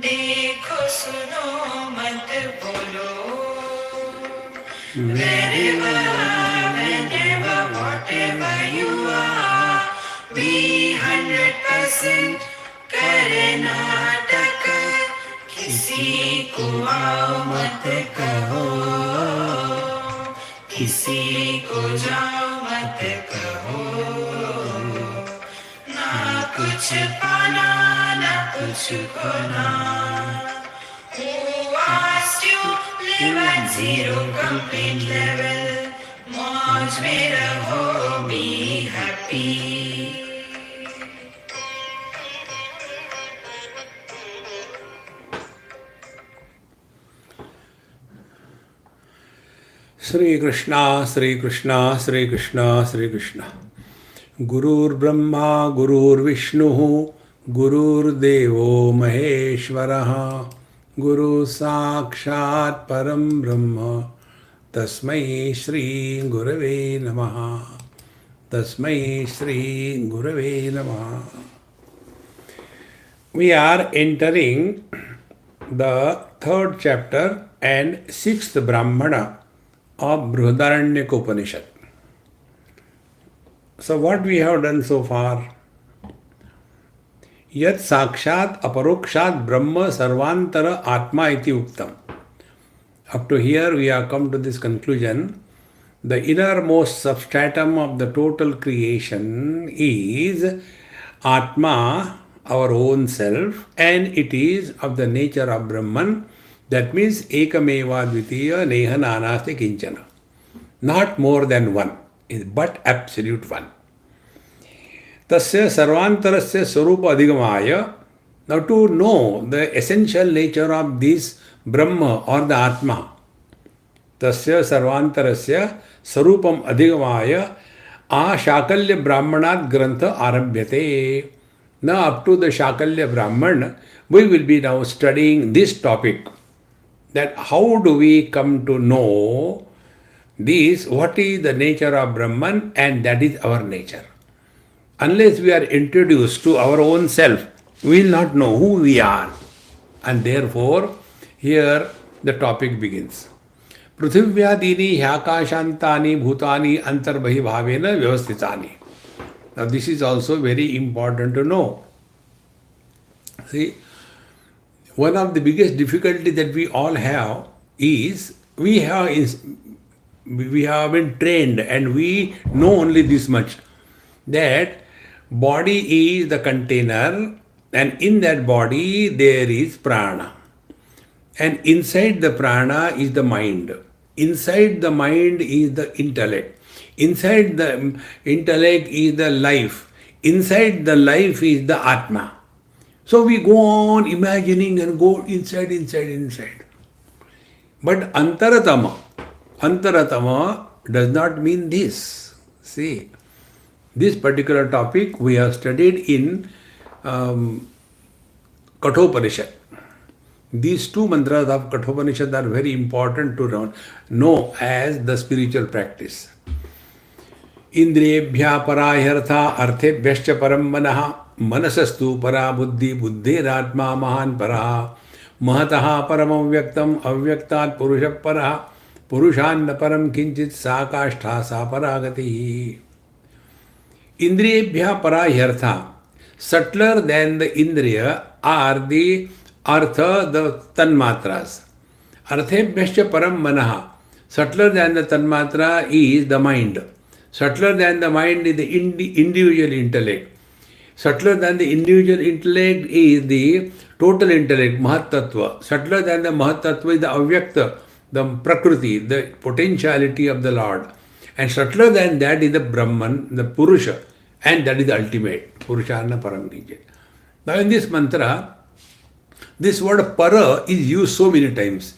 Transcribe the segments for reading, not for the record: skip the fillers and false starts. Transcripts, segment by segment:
देखो सुनो मत बोलो. Wherever, whenever, whatever you are, be 100% करे नाटक. किसी को आओ मत कहो, किसी को जाओ मत कहो. ना कुछ पाना ना कुछ खोना. Who asked you live at zero complete level? मौज में रहो, be happy. Sri Krishna, Sri Krishna, Sri Krishna, Sri Krishna. Gurur Brahma, Gurur Vishnu, Gurur Devo Maheshwaraha, Guru Sakshat Param Brahma, Tasmai Shri Gurave Namaha, Tasmai Shri Gurave Namaha. We are entering the third chapter and sixth Brahmana of Brihadaranyaka Upanishad. So what we have done so far? Yat sakshat aparokshat brahma sarvantara atma iti uktam. Up to here we have come to this conclusion. The innermost substratum of the total creation is Atma, our own self, and it is of the nature of Brahman. That means ekameva dvitiya neha nanasti kinchana. Not more than one, but absolute one. Tasya sarvantarasya swarupa adhigamaya. Now to know the essential nature of this Brahma or the Atma. Tasya sarvantarasya sarupam adhigamaya ashakalya brahmanat grantha arabhyate. Now up to the Shakalya Brahman, we will be now studying this topic. That how do we come to know this, what is the nature of Brahman, and that is our nature. Unless we are introduced to our own self, we will not know who we are. And therefore, here the topic begins. Pruthivyadini hyakashantani bhutani antarbhi bhavena vyavastitani. Now this is also very important to know. See, one of the biggest difficulty that we all have is we have been trained and we know only this much, that body is the container and in that body there is prana. And inside the prana is the mind. Inside the mind is the intellect. Inside the intellect is the life. Inside the life is the Atma. So we go on imagining and go inside. But Antaratama does not mean this. See, this particular topic we have studied in Kathopanishad. These two mantras of Kathopanishad are very important to know as the spiritual practice. Indriyebhya parayartha arthebhyascha param manaha manasastu para buddhi buddhiratma mahan paraha mahataha paramam vyaktam avyaktat purusha paraha purushanna param kinchit sa kashtha sa paragati. Indriyebhya parayartha, subtler than the indriya are the artha, the tanmatras. Arthebhyascha param manaha, subtler than the tanmatra is the mind. Subtler than the mind is the individual intellect. Subtler than the individual intellect is the total intellect, Mahatattva. Subtler than the Mahatattva is the Avyakta, the Prakruti, the potentiality of the Lord. And subtler than that is the Brahman, the Purusha, and that is the ultimate, Purushanna Param Kinchit. Now in this mantra, this word para is used so many times.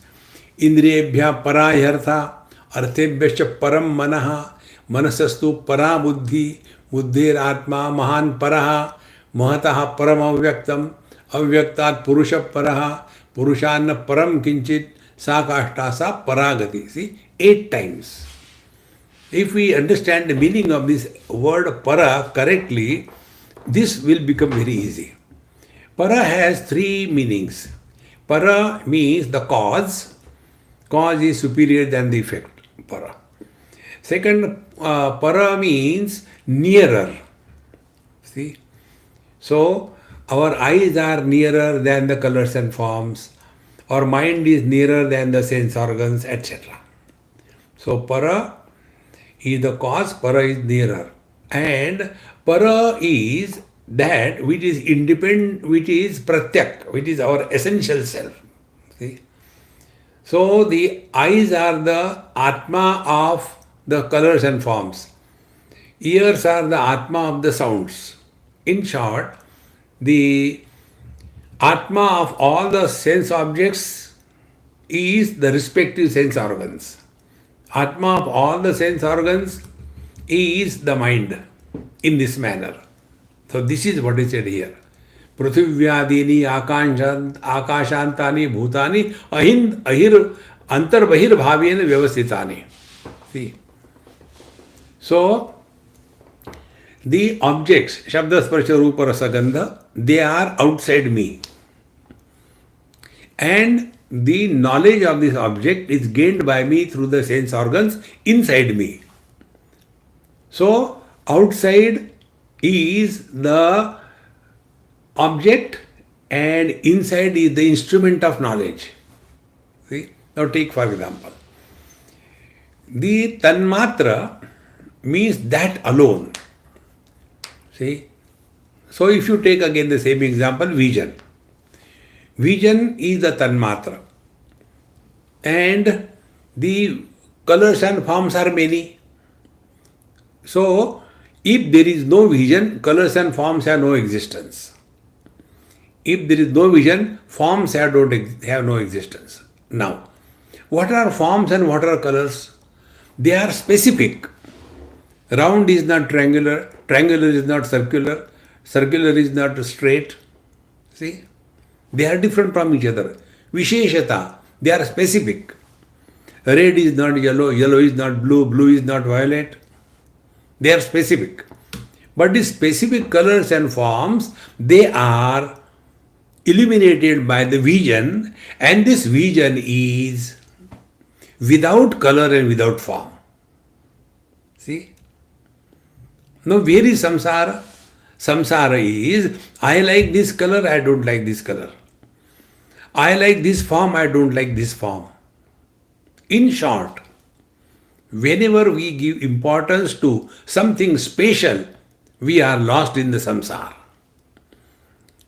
Indriyebhya parayartha, arthebhyascha param manaha, manasastu para buddhi, buddhiratma mahan paraha, mahataha param avyaktam, avyaktat purusha paraha, purushanna param kinchit, sa kashta sa paragati. See, 8 times. If we understand the meaning of this word para correctly, this will become very easy. Para has 3 meanings. Para means the cause. Cause is superior than the effect. Para. Second, para means nearer. See? So, our eyes are nearer than the colors and forms. Our mind is nearer than the sense organs, etc. So, para is the cause, para is nearer. And para is that which is independent, which is pratyak, which is our essential self. See? So, the eyes are the atma of the colors and forms. Ears are the atma of the sounds. In short, the atma of all the sense objects is the respective sense organs. Atma of all the sense organs is the mind in this manner. So this is what is said here. Pruthivyadini akashantani bhutani ahir antarbahir bhavena vyavastitani. See. So the objects, Shabda Sparsha Rupa Rasa Gandha, they are outside me. And the knowledge of this object is gained by me through the sense organs inside me. So, outside is the object and inside is the instrument of knowledge. See? Now take for example. The Tanmatra means that alone. See? So if you take again the same example, vision. Vision is the Tanmatra. And the colors and forms are many. So, if there is no vision, colors and forms have no existence. If there is no vision, forms have no existence. Now, what are forms and what are colors? They are specific. Round is not triangular, triangular is not circular, circular is not straight. See? They are different from each other. Visheshata, they are specific. Red is not yellow, yellow is not blue, blue is not violet. They are specific. But the specific colors and forms, they are illuminated by the vision, and this vision is without color and without form. See? Now, where is samsara? Samsara is, I like this color, I don't like this color. I like this form, I don't like this form. In short, whenever we give importance to something special, we are lost in the samsara.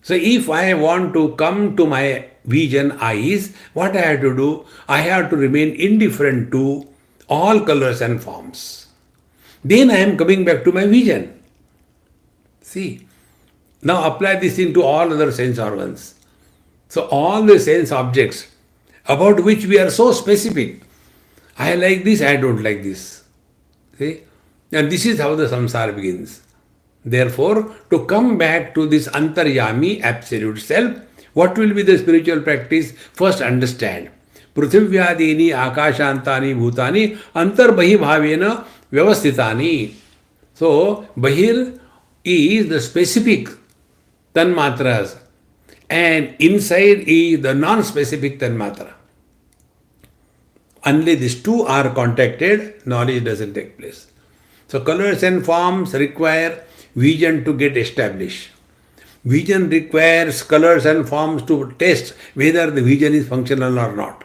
So if I want to come to my vision eyes, what I have to do? I have to remain indifferent to all colors and forms. Then I am coming back to my vision. See, now apply this into all other sense organs. So all the sense objects about which we are so specific. I like this, I don't like this. See? And this is how the samsara begins. Therefore, to come back to this antaryami, absolute self, what will be the spiritual practice? First understand. Pruthivyadini akashantani bhutani antarbahi bhavena vyavastitani. So, bahir is the specific tanmatras and inside is the non-specific tanmatra. Unless these two are contacted, knowledge doesn't take place. So colors and forms require vision to get established. Vision requires colors and forms to test whether the vision is functional or not.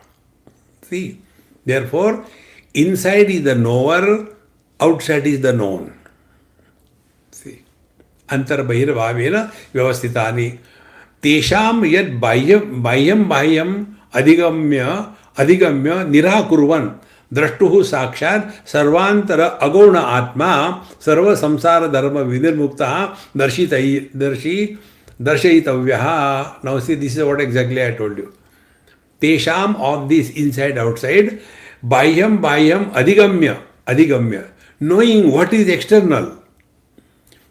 See, therefore, inside is the knower, outside is the known. See, antarbahir bhavena vyavastitani. Tesham yad bahyam अधिगम्य निराकुर्वन् द्रष्टुः साक्षात् सर्वांतर अगौण आत्मा सर्व संसार धर्म विनिर्मुक्तः दर्शयितव्यः. Now see, this is what exactly I told you. Tesham of this inside outside, bahyam अधिगम्य, knowing what is external.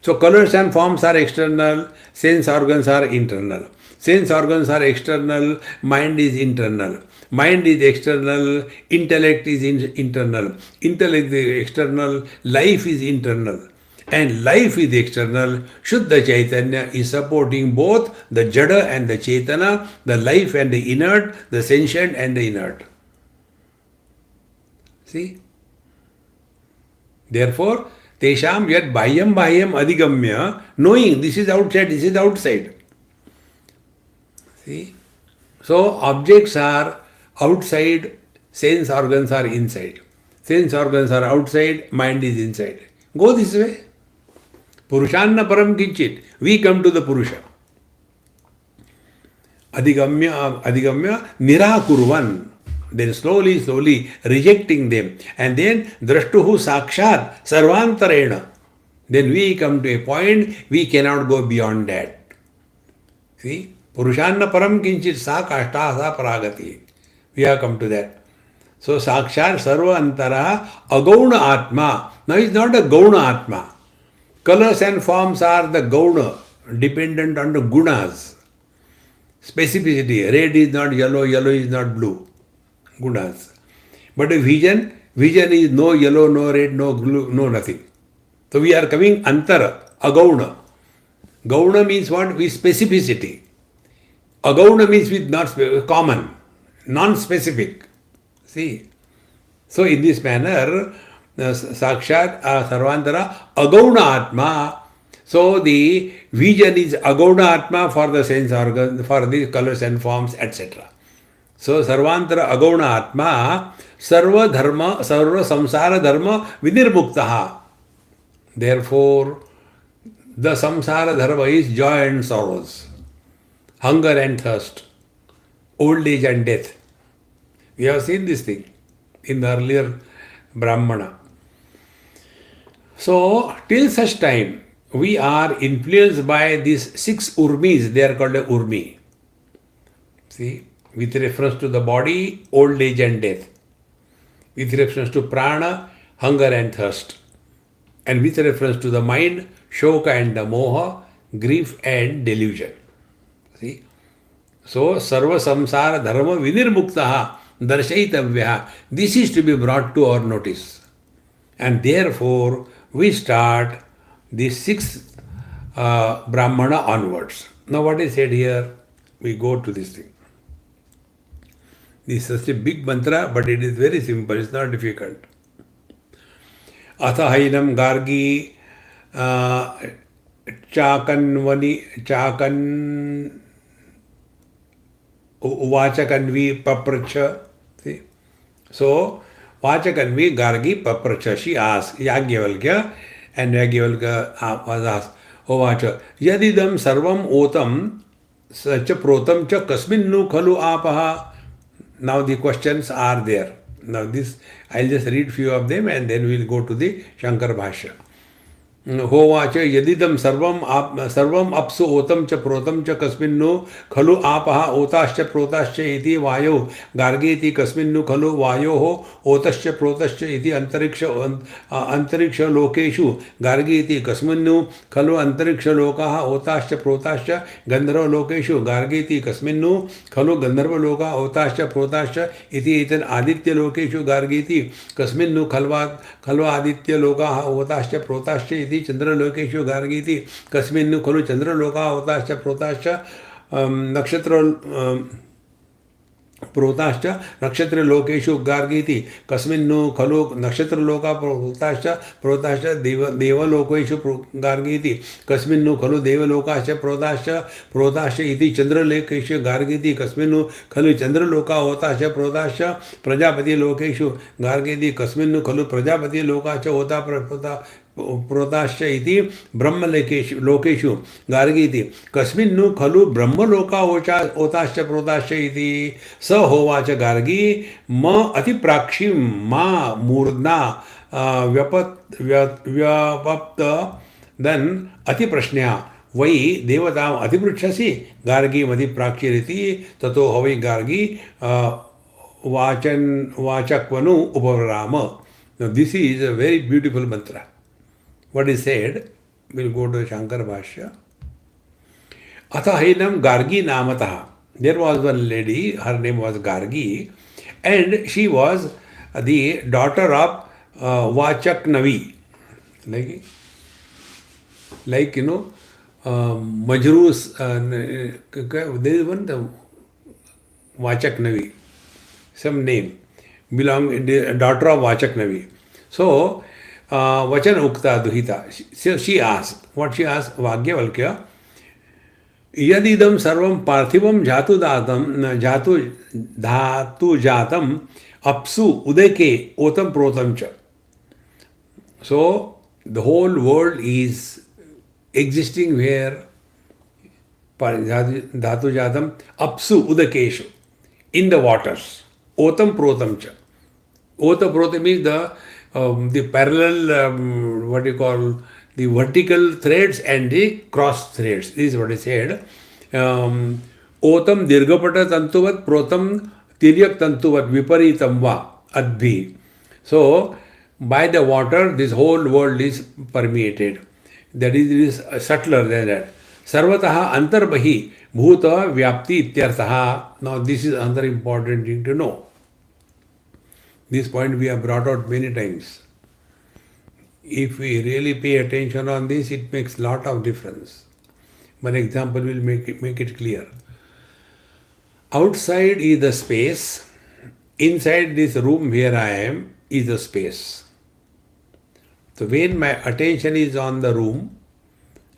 So colors and forms are external, sense organs are internal. Sense organs are external, mind is internal. Mind is external, intellect is internal. Intellect is external, life is internal. And life is external. Shuddha Chaitanya is supporting both the Jada and the Chaitana, the life and the inert, the sentient and the inert. See? Therefore, Tesham yat bahyam adhigamya, knowing this is outside, this is outside. See? So, objects are outside, sense organs are inside. Sense organs are outside, mind is inside. Go this way. Purushanna param kinchit. We come to the Purusha. Adhigamya nirakurvan. Then slowly rejecting them. And then drashtuhu sakshat sarvantarena. Then we come to a point we cannot go beyond that. See? Purushanna param kinchit sa kashta sa paragati. We have come to that. So sakshat sarva antara agauna atma. Now it's not a gauna atma. Colors and forms are the gauna, dependent on the gunas. Specificity. Red is not yellow, yellow is not blue. Gunas. But a vision is no yellow, no red, no blue, no nothing. So we are coming antara, agauna. Gauna means what? With specificity. Agauna means with not common, non-specific. See? So in this manner, Sakshat Sarvantara Agauna Atma. So the vision is Agauna Atma for the sense organ, for the colors and forms, etc. So Sarvantara Agauna Atma Sarva Dharma, Sarva Samsara Dharma Vinirmuktaha. Therefore, the Samsara Dharma is joy and sorrows, hunger and thirst, old age and death. We have seen this thing in the earlier Brahmana. So, till such time, we are influenced by these 6 urmis, they are called a urmi. See, with reference to the body, old age and death. With reference to prana, hunger and thirst. And with reference to the mind, shoka and the moha, grief and delusion. See? So, sarva samsara dharma vinirmuktaha darshayitavyaha. This is to be brought to our notice. And therefore, we start the 6th Brahmana onwards. Now what is said here? We go to this thing. This is such a big mantra, but it is very simple, it's not difficult. Atha hainam gargi chakan uvachakanvi papracha. See? So, Vachakanvi Gargi Papracha. She asked Yagyavalkya, and Yagyavalkya was asked, O Vacha, Yadidam Sarvam Otam Sacha Protam Cha Kasminnu Khalu Apaha. Now the questions are there. Now this, I'll just read few of them and then we'll go to the Shankar Bhashya. Hovacha yadidam sarvam apsu otam cha protam cha kasminnu khalu apaha otascha protascha iti vayo gargeti kasminnu khalu vayo ho otascha protascha iti antariksha lokeshu gargeti kasminnu khalu antariksha lokaha otascha protascha gandharva lokeshu gargeti kasminnu khalu gandharva loka otascha protascha iti itan aditya lokeshu gargeti kasminnu khalva aditya lokaha otascha protascha Chandra Lokeshu Gargiti Kasminnu Khalu Chandra Loka Otascha Protascha Nakshatra Protascha Nakshatra Lokeshu Gargiti Kasminnu Khalu Nakshatra Loka Protascha Deva Lokeshu Gargiti Kasminnu Khalu Deva Lokascha Protascha iti Chandra Lokeshu Gargiti Kasminnu Khalu Chandra Loka Otascha Prajapati Lokeshu Gargiti Kasminnu Khalu Prajapati Lokascha Ota Protascha iti Brahma Lokeshu Gargiti Kasminnu Khalu Brahma Loka Otascha Protascha iti Sa Hovacha Gargi Ma Ati Prakshim Ma Murdna Vyapapta Then Ati Prashnya Vai Devatam Ati Prachasi Gargi Mati Prakshiriti Tato Havai Gargi Vachakvanu Upavarama. Now this is a very beautiful mantra. What is said, we'll go to Shankar Bhashya. Atha hainam Gargi namataha. There was one lady, her name was Gargi, and she was the daughter of Vachak Navi. Like, Majroos, there is one, the Vachak Navi, some name, daughter of Vachak Navi. So, Vachan Ukta Duhita. She asked, what she asked, Vagyavalkya, यदिदम सर्वं पार्थिवं धातु जातम अपसु उदके ओतम प्रोतम च. So the whole world is existing where dhatu jatam apsu udakeshu, in the waters, otam protam cha. Ota protam means the parallel, what you call, the vertical threads and the cross threads. This is what I said. Otam dirghapata tantuvat protam tiryak tantuvat viparitam va adbhi. So, by the water, this whole world is permeated. That is, it is subtler than that. Sarvataha antarbahi bhuta vyapti ityarthaha. Now, this is another important thing to know. This point we have brought out many times. If we really pay attention on this, it makes a lot of difference. One example will make it clear. Outside is the space. Inside this room where I am is the space. So when my attention is on the room,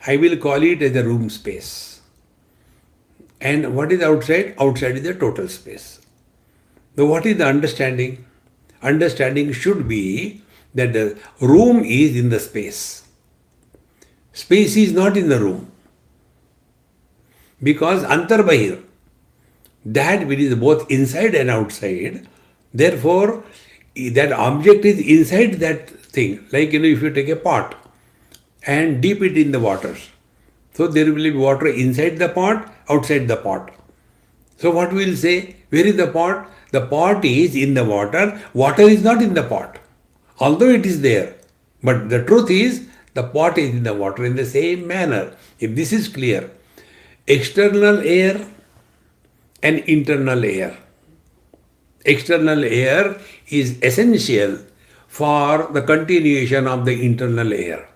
I will call it as a room space. And what is outside? Outside is the total space. So what is the understanding? Understanding should be that the room is in the space. Space is not in the room. Because antarbahir, that which is both inside and outside, therefore that object is inside that thing. Like, if you take a pot and dip it in the waters, so there will be water inside the pot, outside the pot. So what we will say? Where is the pot? The pot is in the water. Water is not in the pot, although it is there. But the truth is, the pot is in the water. In the same manner, if this is clear, external air and internal air. External air is essential for the continuation of the internal air.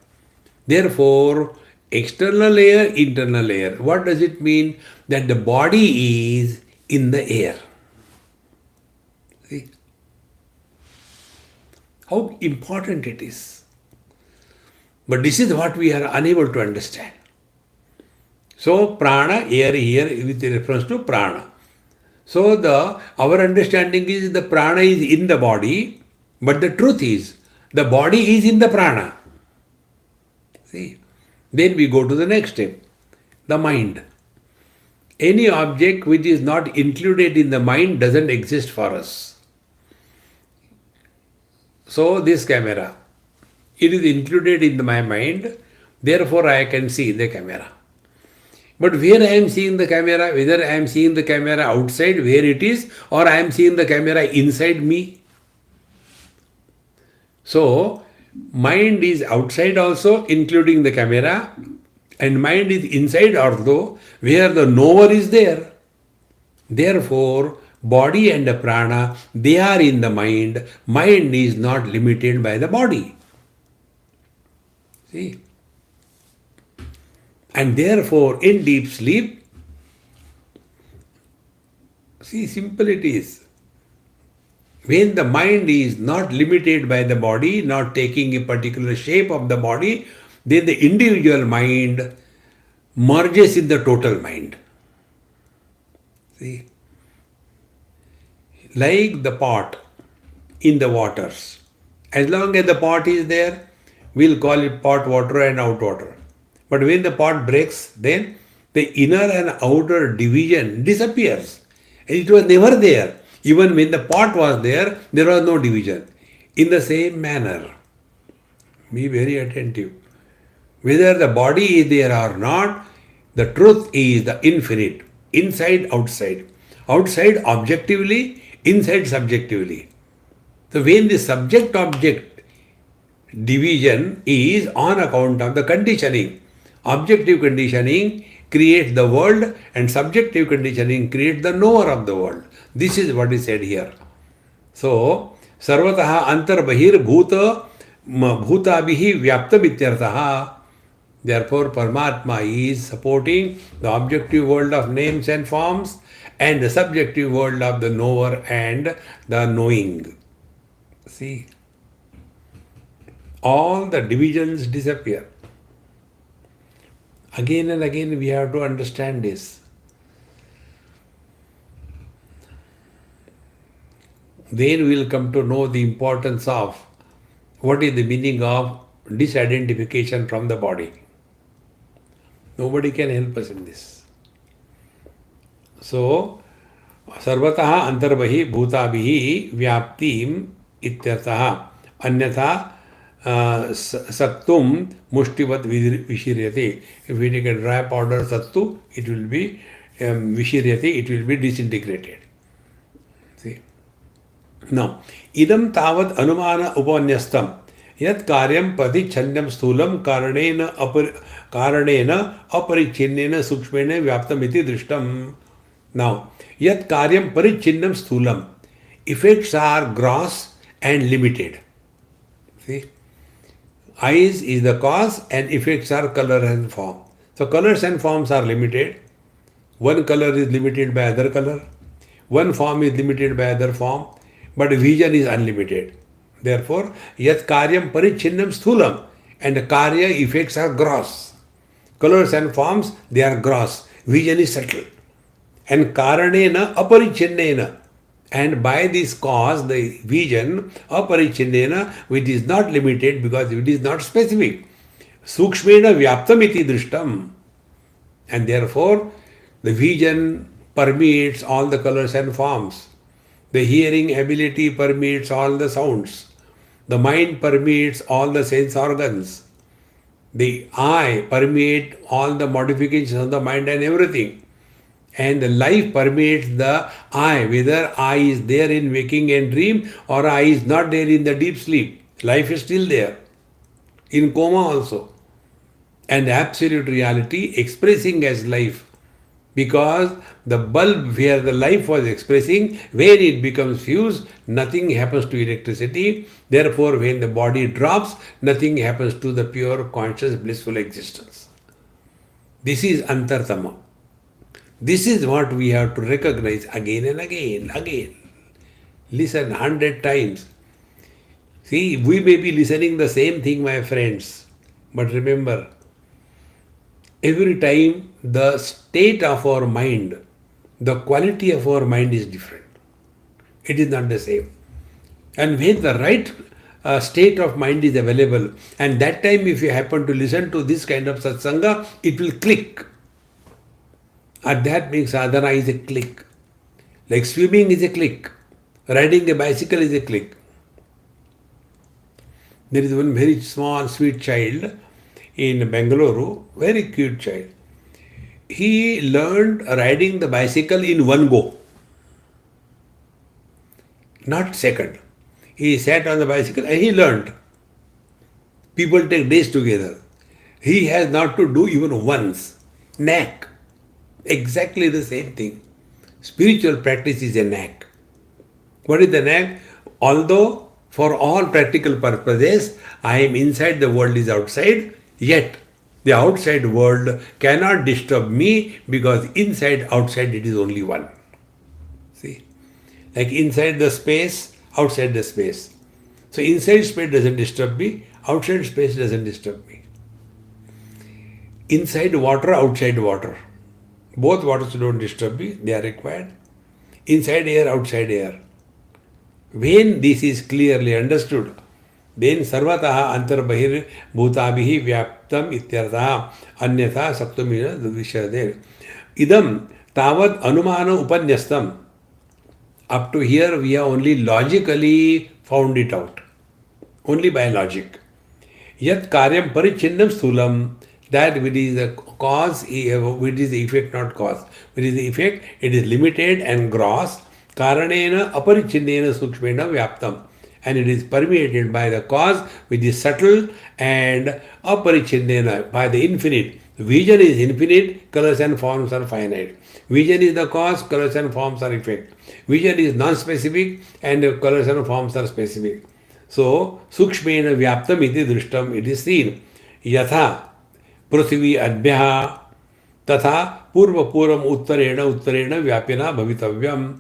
Therefore, external air, internal air. What does it mean? That the body is in the air. See how important it is. But this is what we are unable to understand. So, prana, air here with reference to prana. So, our understanding is the prana is in the body, but the truth is the body is in the prana. See, then we go to the next step, the mind. Any object which is not included in the mind doesn't exist for us. So, this camera, it is included in my mind, therefore I can see the camera. But where I am seeing the camera, whether I am seeing the camera outside where it is, or I am seeing the camera inside me. So, mind is outside also, including the camera, and mind is inside also, where the knower is there. Therefore, body and the prana, they are in the mind. Mind is not limited by the body. See? And therefore, in deep sleep, see, simple it is. When the mind is not limited by the body, not taking a particular shape of the body, then the individual mind merges in the total mind. See? Like the pot in the waters. As long as the pot is there, we'll call it pot water and out water. But when the pot breaks, then the inner and outer division disappears. And it was never there. Even when the pot was there, there was no division. In the same manner, be very attentive. Whether the body is there or not, the truth is the infinite. Inside, outside. Outside objectively, inside subjectively. So when the subject-object division is on account of the conditioning. Objective conditioning creates the world and subjective conditioning creates the knower of the world. This is what is said here. So, sarvataha antarbahir bhuta bhutabhihi vyaptam ityartaha. Therefore, Paramatma is supporting the objective world of names and forms and the subjective world of the knower and the knowing. See, all the divisions disappear. Again and again we have to understand this. Then we will come to know the importance of what is the meaning of disidentification from the body. Nobody can help us in this. So, सर्वतः अंतर्बहि भूताभिः व्याप्तिम इत्यर्थः अन्यथा सक्तुम मुष्टिवत विशीर्यते. If we take a dry powder sattu, it will be विशीर्यते, it will be disintegrated. See. Now, idam tavat anumana upanyastam yat karyam patichhanyam sthulam karanena aparichinnena sukshmena vyaptam iti drishtam. Now, yat karyam parichinnam sthulam, effects are gross and limited. See, eyes is the cause and effects are color and form. So colors and forms are limited. One color is limited by other color. One form is limited by other form. But vision is unlimited. Therefore, yat karyam parichinnam sthulam, and the karya effects are gross. Colors and forms, they are gross. Vision is subtle. And karanena aparichinnena, and by this cause, the vision aparichinnena, which is not limited because it is not specific. Sukshmena vyaptam iti drishtam. And therefore, the vision permeates all the colors and forms. The hearing ability permeates all the sounds. The mind permeates all the sense organs. The eye permeates all the modifications of the mind and everything. And the life permeates the eye, whether eye is there in waking and dream or eye is not there in the deep sleep. Life is still there, in coma also. And absolute reality expressing as life. Because the bulb where the life was expressing, when it becomes fused, nothing happens to electricity. Therefore, when the body drops, nothing happens to the pure, conscious, blissful existence. This is Antartama. This is what we have to recognize again and again. Listen 100 times. See, we may be listening the same thing, my friends. But remember, every time the state of our mind, the quality of our mind is different. It is not the same. And when the right state of mind is available, and that time if you happen to listen to this kind of satsanga, it will click. Adhyatmic sadhana is a click. Like swimming is a click. Riding a bicycle is a click. There is one very small, sweet child in Bengaluru, very cute child. He learned riding the bicycle in one go. Not second. He sat on the bicycle and he learned. People take days together. He has not to do even once. Knack. Exactly the same thing. Spiritual practice is a knack. What is the knack? Although for all practical purposes, I am inside, the world is outside, yet the outside world cannot disturb me because inside, outside it is only one. See? Like inside the space, outside the space. So inside space doesn't disturb me, outside space doesn't disturb me. Inside water, outside water. Both waters don't disturb me, they are required. Inside air, outside air. When this is clearly understood, then sarvataha antarbahir bhutabhihi vyaptam ityartha anyatha saktumina dvishade. Idam tavad anumana upanyastam. Up to here we have only logically found it out. Only by logic. Yat karyam parichinnam sthulam. That which is the cause, which is the effect, not cause. Which is the effect, it is limited and gross. Karanena aparichinnena sukshmena vyaptam. And it is permeated by the cause, which is subtle, and aparichinnena, by the infinite. Vision is infinite, colors and forms are finite. Vision is the cause, colors and forms are effect. Vision is non-specific, and colors and forms are specific. So, sukshmena vyaptam iti drishtam, it is seen. Yatha. पृथ्वी अद्भ्यः तथा पूर्वपूर्वम उत्तरेण उत्तरेण व्यापिना भवितव्यम.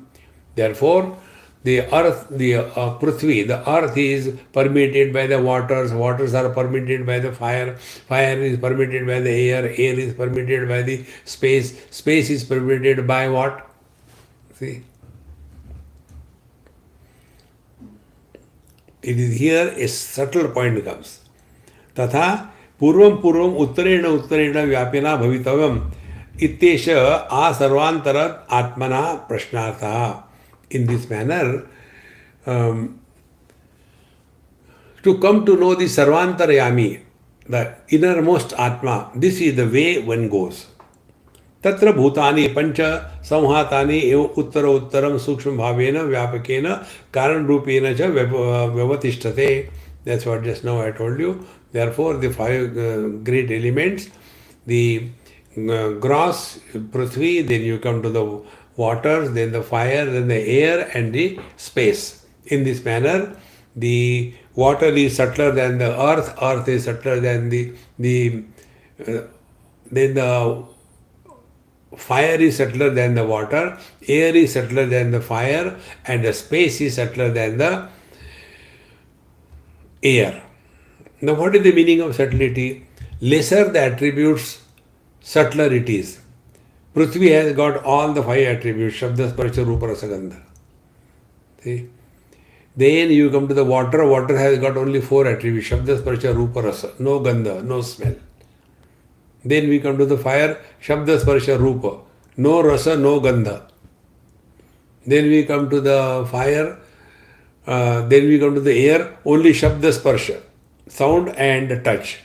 Therefore, the earth, the Prithvi, the earth is permeated by the waters, waters are permeated by the fire, fire is permeated by the air, air is permeated by the space, space is permeated by what? See? It is here a subtle point comes. तथा पूर्वम पूर्वम उत्तरेण उत्तरेण व्यापिना भवितव्यम इत्येष आ सर्वांतर आत्मना प्रश्नार्थः. In this manner, to come to know the sarvantarayami, the innermost atma, this is the way one goes. तत्र भूतानि पंच संहातानि एव उत्तर उत्तरम सूक्ष्म भावेन व्यापकेन कारण रूपेण च व्यवतिष्ठते. That's what just now I told you. Therefore, the five great elements, the gross Prithvi, then you come to the waters, then the fire, then the air and the space. In this manner, the water is subtler than the earth, earth is subtler than then the fire is subtler than the water, air is subtler than the fire, and the space is subtler than the air. Now, what is the meaning of subtlety? Lesser the attributes, subtler it is. Prithvi has got all the five attributes, Shabda, Sparsha, Rupa, Rasa, Gandha. See? Then you come to the water, water has got only four attributes, Shabda, Sparsha, Rupa, Rasa, no Gandha, no smell. Then we come to the fire, Shabda, Sparsha, Rupa, no Rasa, no Gandha. Then we come to the fire, then we come to the air, only Shabda, Sparsha, sound and touch,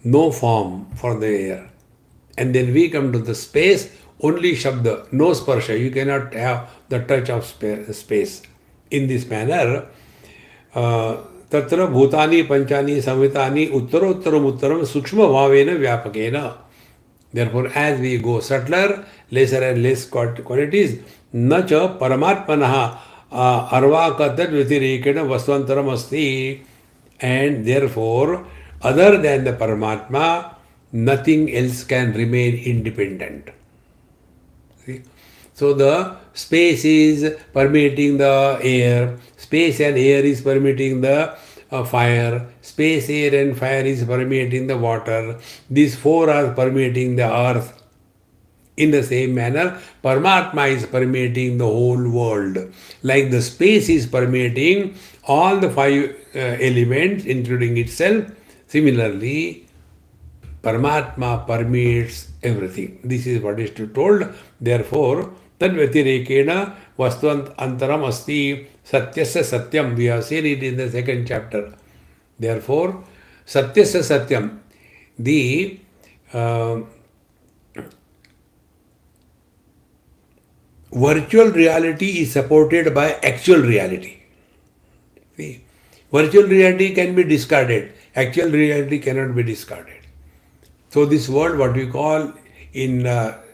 no form for the air. And then we come to the space, only Shabda, no Sparsha, you cannot have the touch of space. In this manner, Tatra Bhutani Panchani Samvitani Uttarottaram Uttaram Sukshma Bhavena Vyapakena. Therefore, as we go subtler, lesser and less qualities, Nacha Paramatmanaha Arvakatad Vitirekena Vaswantaram Asti. And therefore, other than the Paramatma, nothing else can remain independent. See? So the space is permeating the air, space and air is permeating the fire, space, air and fire is permeating the water. These four are permeating the earth. In the same manner, Paramatma is permeating the whole world. Like the space is permeating all the five elements, including itself. Similarly, Paramatma permeates everything. This is what is told. Therefore, Tadvatirekena Vastuvant Antaram Asti Satyasya Satyam. We have seen it in the second chapter. Therefore, Satyasya Satyam, the virtual reality is supported by actual reality. See, virtual reality can be discarded. Actual reality cannot be discarded. So this word, what we call in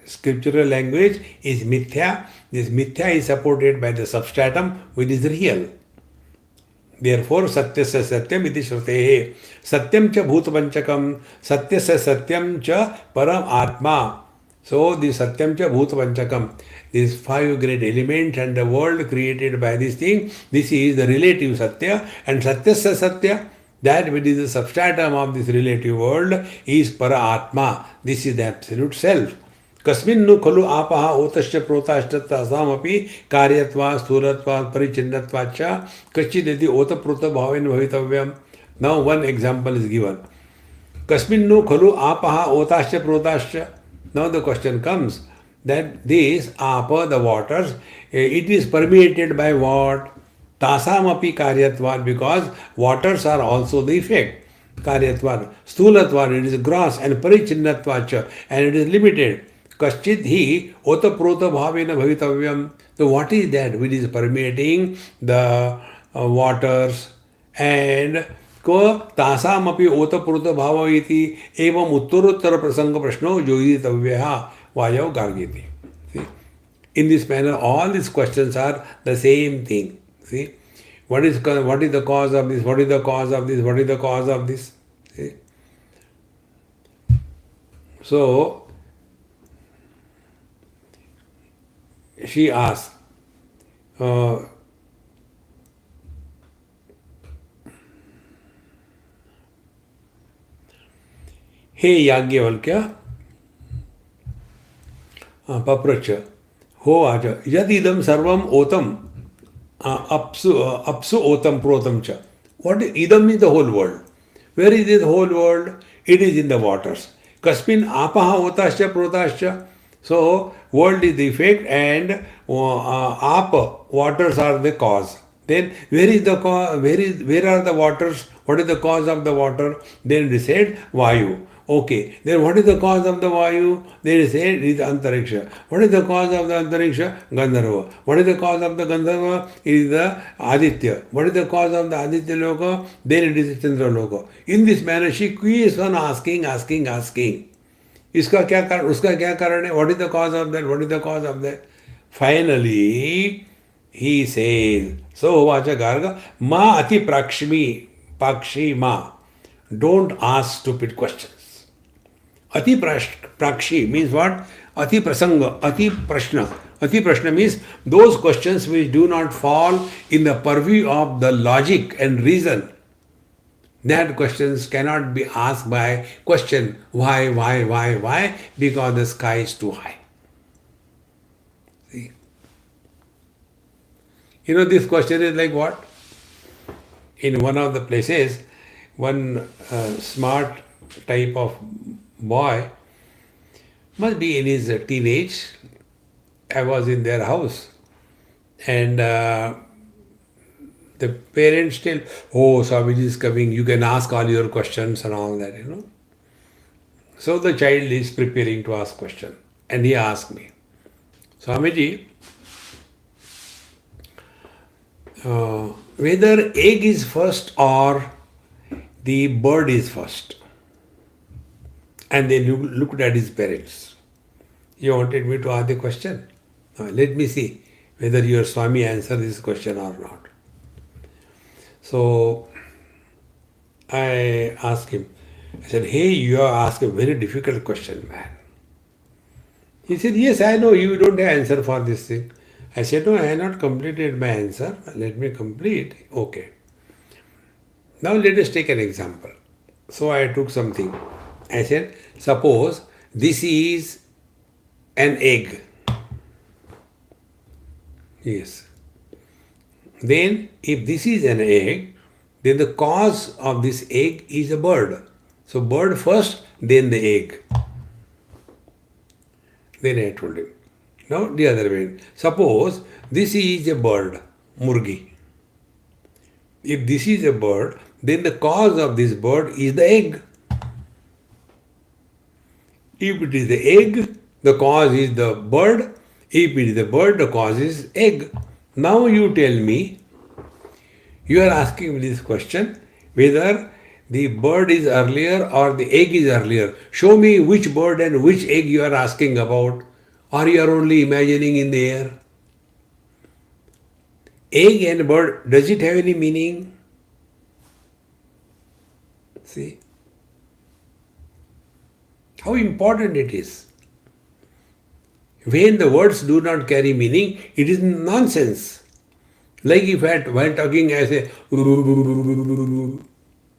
scriptural language, is mithya. This mithya is supported by the substratum, which is real. Therefore, satyasya satyam iti shrutehe. Satyam cha bhutapanchakam. Satyasya satyam cha param atma. So, the satyam cha bhutapanchakam. These five great elements and the world created by this thing, this is the relative satya. And satyasya satya, that which is the substratum of this relative world, is para atma. This is the absolute self. Kasminnu khalu apaha otasya protasya tasamapi karyatva sthulatva parichinnatvacha kachideti otaprota bhavena bhavitavyam. Now one example is given. Kasminnu khalu apaha otasya protasya. Now the question comes that this apa, the waters, it is permeated by what? Tasamapi karyatva, because waters are also the effect. Karyatva, sthulatva, it is gross, and parichinnatvacha, and it is limited. Kaschid hi otaprota bhavena bhavitavyam. So what is that which is permeating the waters? And ko tasamapi otaprota bhava iti evam uttarottara prasanga prashno yoyitavyaha vayav gargiti. See? In this manner, all these questions are the same thing. See? What is the cause of this? What is the cause of this? What is the cause of this? See? So she asked, "Hey Yagyavalkya, Papracha, ho aja, yad idam sarvam otam, apsu otam protam cha." What is idam is the whole world. Where is this whole world? It is in the waters. Kasmin apaha otascha protascha. So world is the effect and apa, waters are the cause. Then where is the cause? Where are the waters? What is the cause of the water? Then they said Vayu. Okay. Then what is the cause of the Vayu? They said it is Antariksha. What is the cause of the Antariksha? Gandharva. What is the cause of the Gandharva? It is the Aditya. What is the cause of the Aditya Loka? Then it is Chandra Loka. In this manner she keeps on asking. इसका क्या कारण, उसका क्या कारण है, what is the cause of that, what is the cause of that. Finally, he says, so vacha garga, ma ati pakshi ma, don't ask stupid questions. Ati prakshi means what? Ati prasanga, ati prashna. Ati prashna means those questions which do not fall in the purview of the logic and reason. That questions cannot be asked by question why, because the sky is too high. See? You know, this question is like what? In one of the places, one smart type of boy, must be in his teenage. I was in their house and the parents tell, oh, Swamiji is coming, you can ask all your questions and all that, you know. So the child is preparing to ask question and he asked me, Swamiji, whether egg is first or the bird is first. And then he looked at his parents. He wanted me to ask the question. Now, let me see whether your Swami answer this question or not. So I asked him, I said, hey, you have asked a very difficult question, man. He said, yes, I know you don't have answer for this thing. I said, no, I have not completed my answer. Let me complete. Okay. Now let us take an example. So I took something. I said, suppose this is an egg. Yes. Then, if this is an egg, then the cause of this egg is a bird. So, bird first, then the egg. Then I told him. Now, the other way. Suppose this is a bird, murgi. If this is a bird, then the cause of this bird is the egg. If it is the egg, the cause is the bird. If it is the bird, the cause is egg. Now you tell me, you are asking me this question, whether the bird is earlier or the egg is earlier. Show me which bird and which egg you are asking about, or you are only imagining in the air. Egg and bird, does it have any meaning? See? How important it is. When the words do not carry meaning, it is nonsense. Like if while talking I say,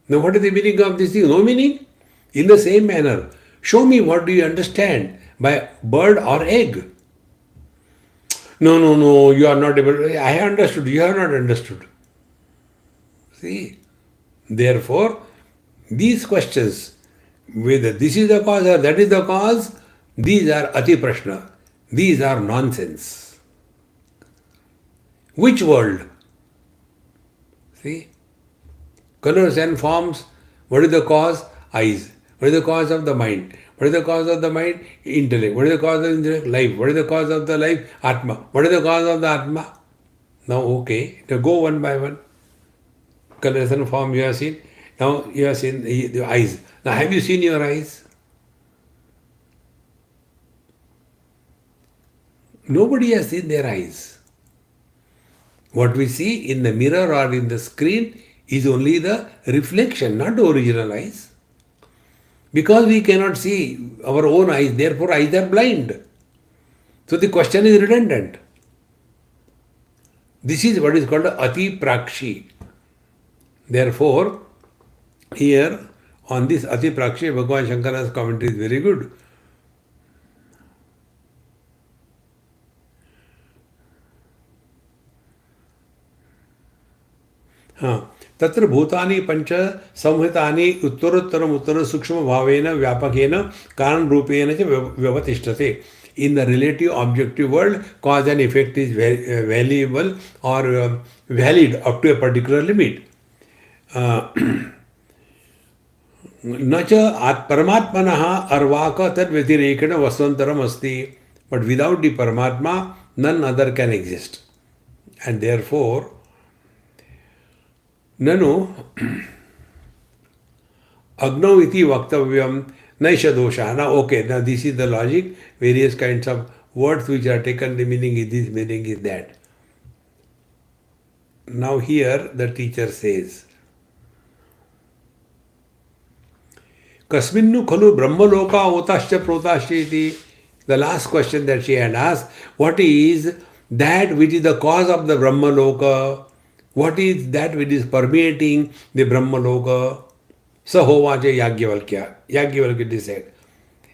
now what is the meaning of this thing? No meaning. In the same manner, show me what do you understand by bird or egg. No, you are not able to. I have understood, you have not understood. See? Therefore, these questions, whether this is the cause or that is the cause, these are ati prashna. These are nonsense. Which world? See? Colors and forms. What is the cause? Eyes. What is the cause of the mind? What is the cause of the mind? Intellect. What is the cause of intellect? Life. What is the cause of the life? Atma. What is the cause of the Atma? Now, okay. Now go one by one. Colors and form you have seen. Now you have seen the eyes. Now have you seen your eyes? Nobody has seen their eyes. What we see in the mirror or in the screen is only the reflection, not the original eyes. Because we cannot see our own eyes, therefore eyes are blind. So the question is redundant. This is what is called Ati Prakshi. Therefore, here on this Ati Prakshi, Bhagavan Shankara's commentary is very good. तत्र भूतानि पंच संहितानि उत्तरोत्तरम उत्तर सूक्ष्म भावेन व्यापकेन कारण रूपेण च व्यवतिष्ठते. In the relative objective world, cause and effect is valuable or valid up to a particular limit. न च परमात्मनः अर्वाक तद व्यतिरेकेण वस्तुन्तरम अस्ति. But without the Paramatma, none other can exist. And therefore, ननु अग्नौ इति वक्तव्यम नैष दोषः. Now, okay, now this is the logic. Various kinds of words which are taken, the meaning is this, meaning is that. Now here the teacher says, Kasminnu khalu brahmaloka otascha protascha iti. The last question that she had asked, what is that which is the cause of the brahmaloka? What is that which is permeating the brahmaloka? Sahovacha Yagyavalkya. Yagyavalkya said,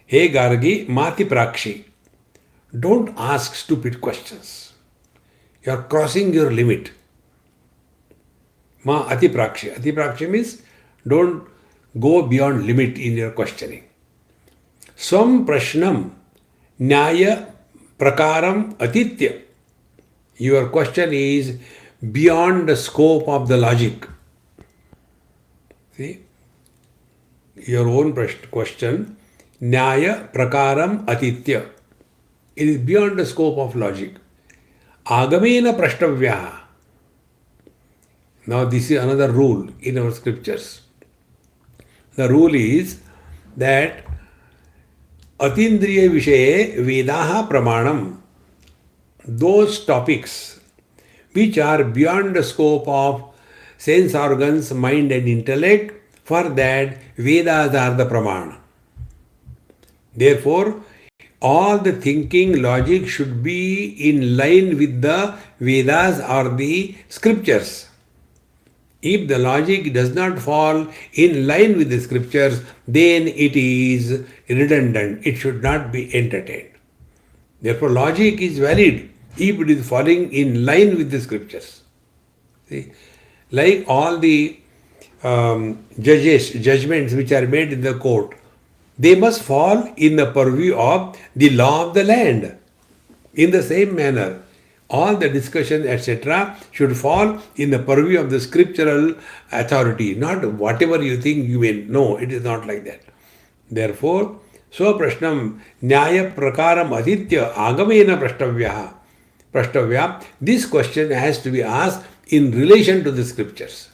Hey Gargi, Mati Prakshi, don't ask stupid questions. You are crossing your limit. Ma Ati Prakshi. Ati Prakshi means don't go beyond limit in your questioning. Swam Prashnam Nyaya Prakaram Atitya. Your question is beyond the scope of the logic. See? Your own question, Nyaya Prakaram Atitya. It is beyond the scope of logic. Agamena Prashtavyaha. Now this is another rule in our scriptures. The rule is that Atindriya Vishaye Vedaha Pramanam. Those topics which are beyond the scope of sense organs, mind and intellect, for that Vedas are the Pramana. Therefore, all the thinking, logic should be in line with the Vedas or the scriptures. If the logic does not fall in line with the scriptures, then it is redundant. It should not be entertained. Therefore, logic is valid if it is falling in line with the scriptures. See? Like all the judgments which are made in the court, they must fall in the purview of the law of the land. In the same manner, all the discussions, etc., should fall in the purview of the scriptural authority, not whatever you think you may know. It is not like that. Therefore, Prashnam Nyaya Prakaram Aditya Agamena Prashtavya. This question has to be asked in relation to the scriptures.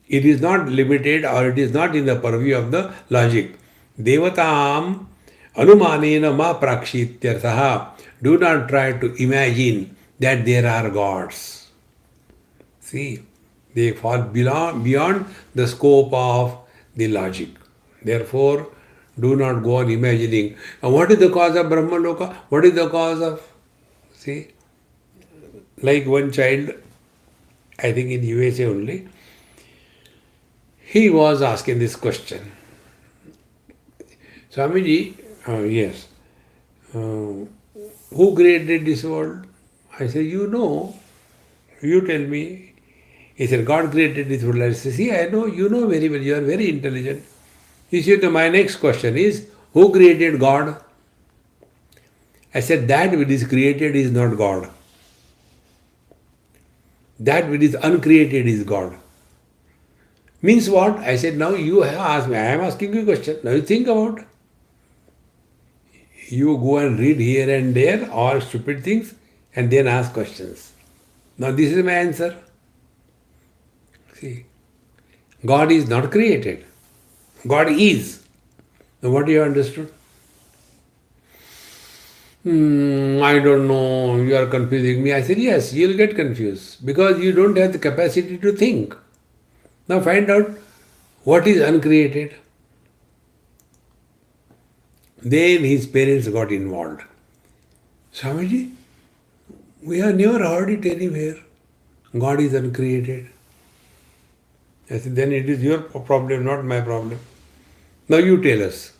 It is not limited or it is not in the purview of the logic. Devatam anumanena ma prakshityarthaha. Do not try to imagine that there are gods. See, they fall beyond the scope of the logic. Therefore, do not go on imagining. What is the cause of Brahmanoka? What is the cause of... See, like one child, I think in USA only, he was asking this question. Swamiji, yes, who created this world? I said, you know, you tell me. He said, God created this world. I said, see, I know, you know very well, you are very intelligent. He said, my next question is, who created God? I said, that which is created is not God. That which is uncreated is God. Means what? I said, now you have asked me, I am asking you a question. Now you think about. You go and read here and there all stupid things and then ask questions. Now this is my answer. See, God is not created. God is. Now what do you understood? I don't know, you are confusing me. I said, yes, you will get confused because you don't have the capacity to think. Now find out what is uncreated. Then his parents got involved. Swamiji, we have never heard it anywhere. God is uncreated. I said, then it is your problem, not my problem. Now you tell us.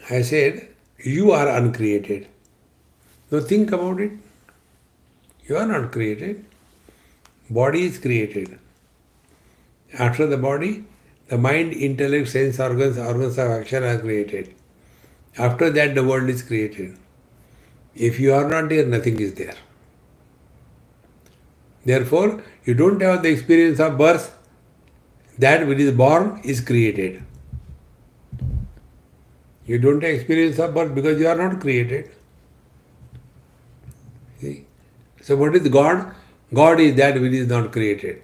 I said, you are uncreated. Now think about it. You are not created. Body is created. After the body, the mind, intellect, sense organs, organs of action are created. After that, the world is created. If you are not there, nothing is there. Therefore, you don't have the experience of birth. That which is born is created. You don't have experience of birth because you are not created. See? So what is God? God is that which is not created.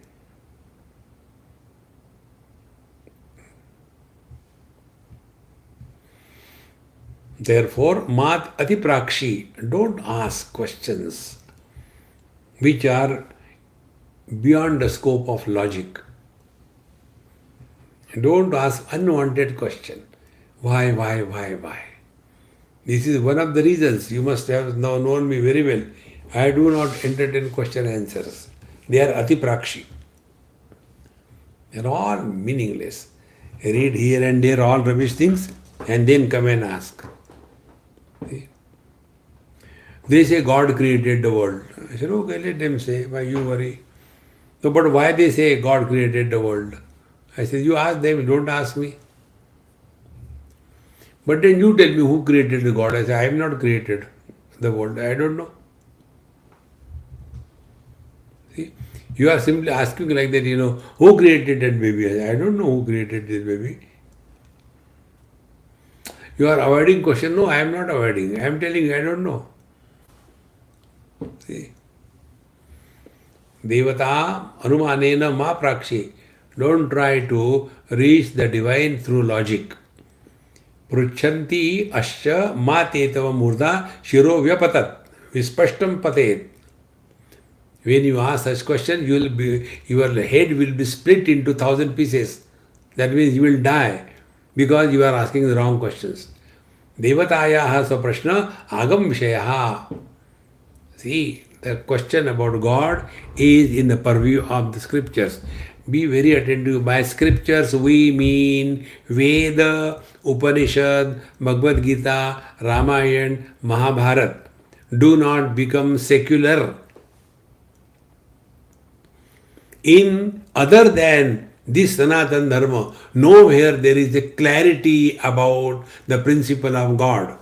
Therefore, mat atiprakshi, don't ask questions which are beyond the scope of logic. Don't ask unwanted question. Why? This is one of the reasons. You must have now known me very well. I do not entertain question answers. They are atiprakshi. They are all meaningless. Read here and there all rubbish things and then come and ask. See? They say God created the world. I said, okay, let them say. Why you worry? So, but why they say God created the world? I said, you ask them, don't ask me. But then you tell me who created the God. I say, I have not created the world. I don't know. See? You are simply asking like that, who created that baby? I say, I don't know who created this baby. You are avoiding question. No, I am not avoiding. I am telling you, I don't know. See? Devata anumanena ma prakshi. Don't try to reach the divine through logic. Pruchanti asya ma tetava murda shiro vyapatat vispashtam patet. When you ask such question, your head will be split into 1,000 pieces. That means you will die because you are asking the wrong questions. Devatayaha saprashna agam vishayaha. See, the question about God is in the purview of the scriptures. Be very attentive. By scriptures we mean Veda, Upanishad, Bhagavad Gita, Ramayana, Mahabharata. Do not become secular. In other than this Sanatana Dharma, nowhere there is a clarity about the principle of God.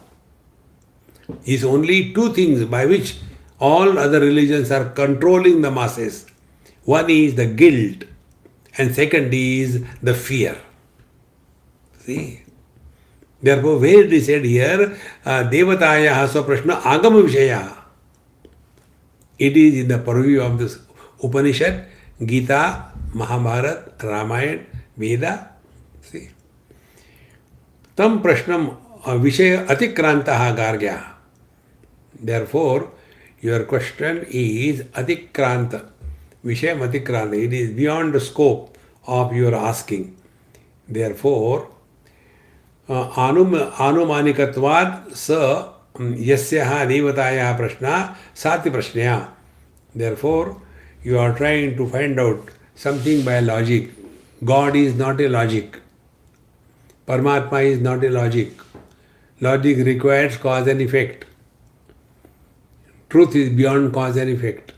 It is only two things by which all other religions are controlling the masses. One is the guilt and second is the fear. See? Therefore, where it is said here, Devataya Prashna Agama Vishaya. It is in the purview of this Upanishad, Gita, Mahabharata, Ramayana, Veda. See? Tam Prashnam Vishaya Atikrantaha Gargya. Therefore, your question is Atikranta. Vishayam Atikranta. It is beyond the scope of your asking. Therefore, Anumanikatvad sa yasyaha devataya prashna sati prashnaya. Therefore, you are trying to find out something by logic. God is not a logic. Paramatma is not a logic. Logic requires cause and effect. Truth is beyond cause and effect.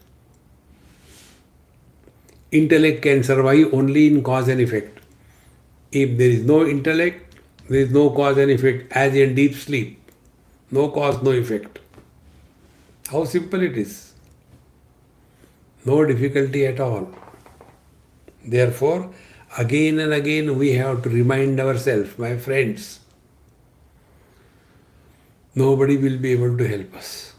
Intellect can survive only in cause and effect. If there is no intellect, there is no cause and effect, as in deep sleep. No cause, no effect. How simple it is. No difficulty at all. Therefore, again and again we have to remind ourselves, my friends, nobody will be able to help us.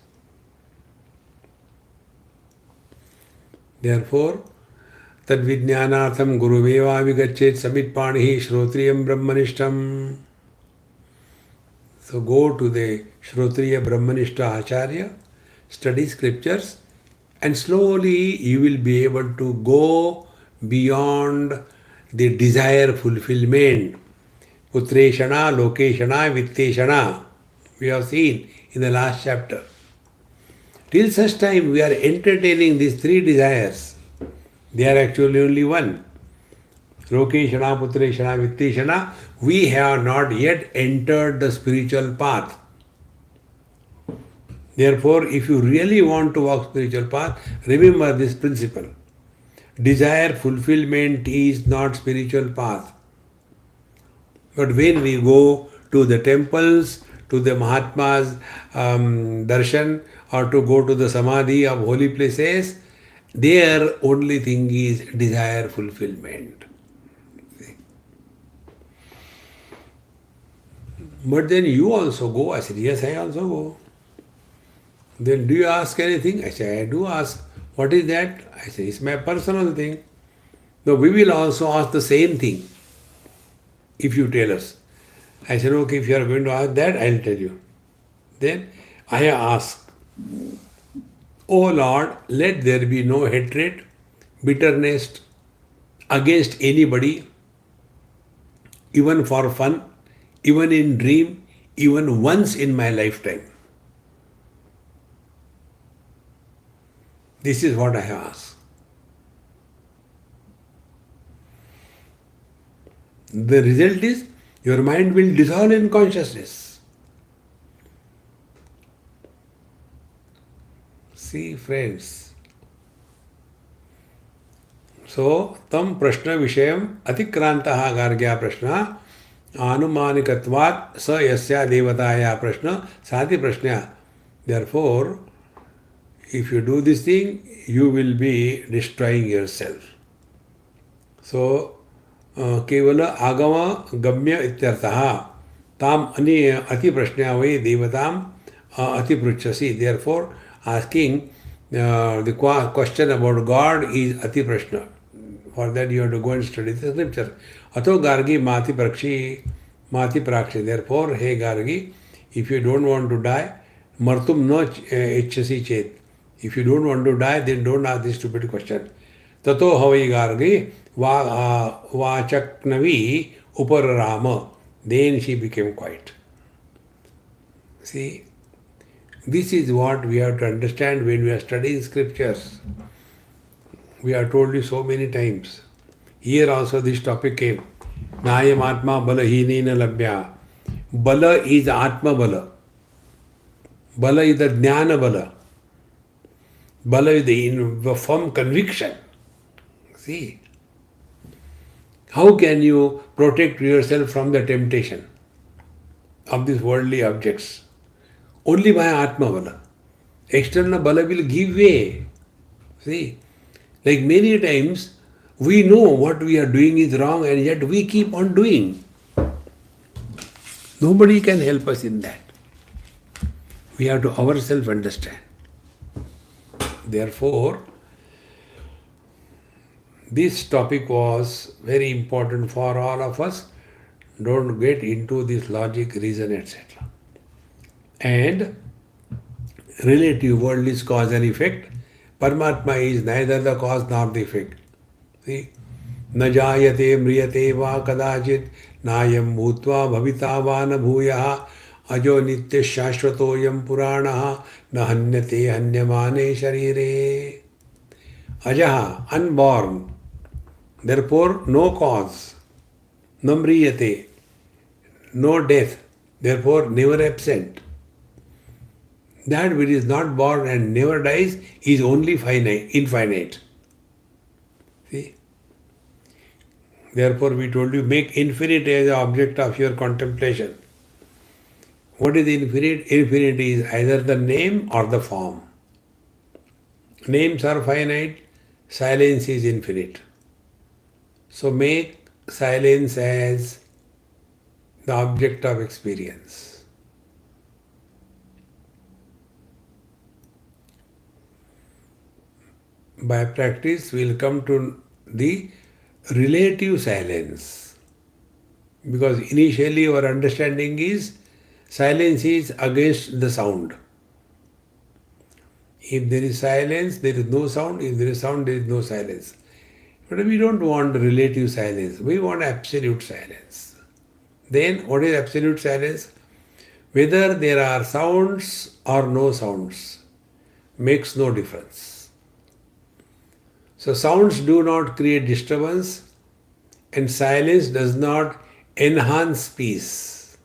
Therefore, Tadvijnanatham Guruveva Vigachet Samitpanihi Shrotriyam Brahmanishtam. So go to the Shrotriya Brahmanishta Acharya, study scriptures, and slowly you will be able to go beyond the desire fulfillment Putreshana, Lokeshana, Vitteshana. We have seen in the last chapter. Till such time we are entertaining these three desires. They are actually only one. Lokeshana, Putreshana, Vitteshana. We have not yet entered the spiritual path. Therefore, if you really want to walk spiritual path, remember this principle. Desire fulfillment is not spiritual path. But when we go to the temples, to the Mahatma's darshan, or to go to the samadhi of holy places, their only thing is desire fulfillment. See? But then you also go. I said, yes, I also go. Then do you ask anything? I say, I do ask. What is that? I say, it's my personal thing. No, we will also ask the same thing if you tell us. I said, okay, if you are going to ask that, I'll tell you. Then I ask, O Lord, let there be no hatred, bitterness against anybody, even for fun, even in dream, even once in my lifetime. This is what I have asked. The result is your mind will dissolve in consciousness. See, friends. So, tam prashna vishayam atikrantaha gargya prashna anumanikatvat sa yasya devataya prashna sati prashna. Therefore, if you do this thing, you will be destroying yourself. So, केवल आगम गम्य इत्यर्थः ताम अति प्रश्न वै देवताम अति पृच्छसि. Therefore, asking the question about God is ati prashna. For that you have to go and study the scripture. Ato gargi mati prakshi. Therefore, hey gargi, if you don't want to die, martum no ichchasi chet. If you don't want to die, then don't ask this stupid question. Tato havai gargi vachaknavi upararama. Then she became quiet. See, this is what we have to understand when we are studying scriptures. We have told you so many times. Here also this topic came. Nayam atma balahinena labhya. Bala is atma bala. Bala is the jnana bala. Bala is the firm conviction. See, how can you protect yourself from the temptation of these worldly objects? Only by Atma Bala. External Bala will give way. See, like many times we know what we are doing is wrong and yet we keep on doing. Nobody can help us in that. We have to ourselves understand. Therefore, this topic was very important for all of us. Don't get into this logic, reason, etc. And relative world is cause and effect. Paramatma is neither the cause nor the effect. See? Na jayate mriyate va kadachit nayam bhutva bhavita va na bhuyaha ajo nitya shashvatoyam puranaha na hanyate hanyamane sharire. Ajaha, unborn. Therefore, no cause. No mriyate. No death. Therefore, never absent. That which is not born and never dies is only finite, infinite. See? Therefore, we told you, make infinite as the object of your contemplation. What is infinite? Infinite is either the name or the form. Names are finite, silence is infinite. So make silence as the object of experience. By practice, we will come to the relative silence. Because initially our understanding is silence is against the sound. If there is silence, there is no sound. If there is sound, there is no silence. But we don't want relative silence. We want absolute silence. Then what is absolute silence? Whether there are sounds or no sounds makes no difference. So sounds do not create disturbance and silence does not enhance peace.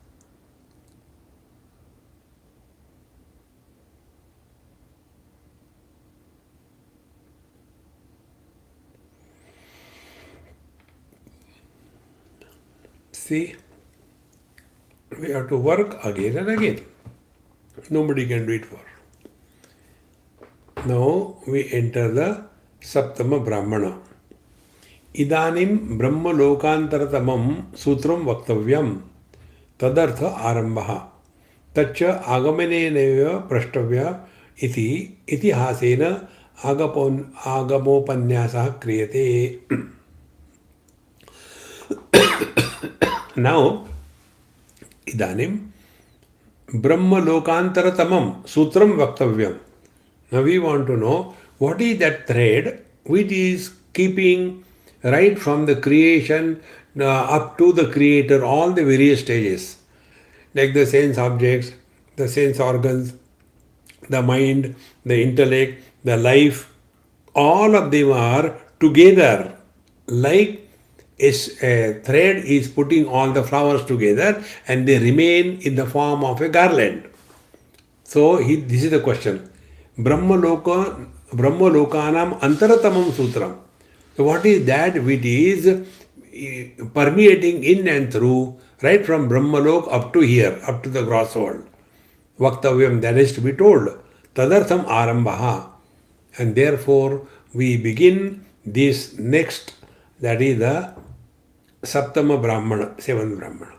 See, we have to work again and again. Nobody can do it for. Now we enter the Saptama Brahmana. Idanim Brahma Lokantarathamam Sutram Vaktavyam Tadartha Arambha Tacha Agameneneva Prashtavya Iti Itihasena Agamopanyasah Kriyate. Now, Idanim Brahma Lokantarathamam Sutram Vaktavyam. Now we want to know what is that thread which is keeping right from the creation up to the creator, all the various stages, like the sense objects, the sense organs, the mind, the intellect, the life, all of them are together like a thread is putting all the flowers together and they remain in the form of a garland. So this is the question. Brahmanokanam Antaratamam Sutram. So what is that which is permeating in and through, right from Brahmalok up to here, up to the gross world? Vaktavyam, that is to be told. Tadartham Arambaha. And therefore we begin this next, that is the Saptama Brahmana, seventh Brahmana.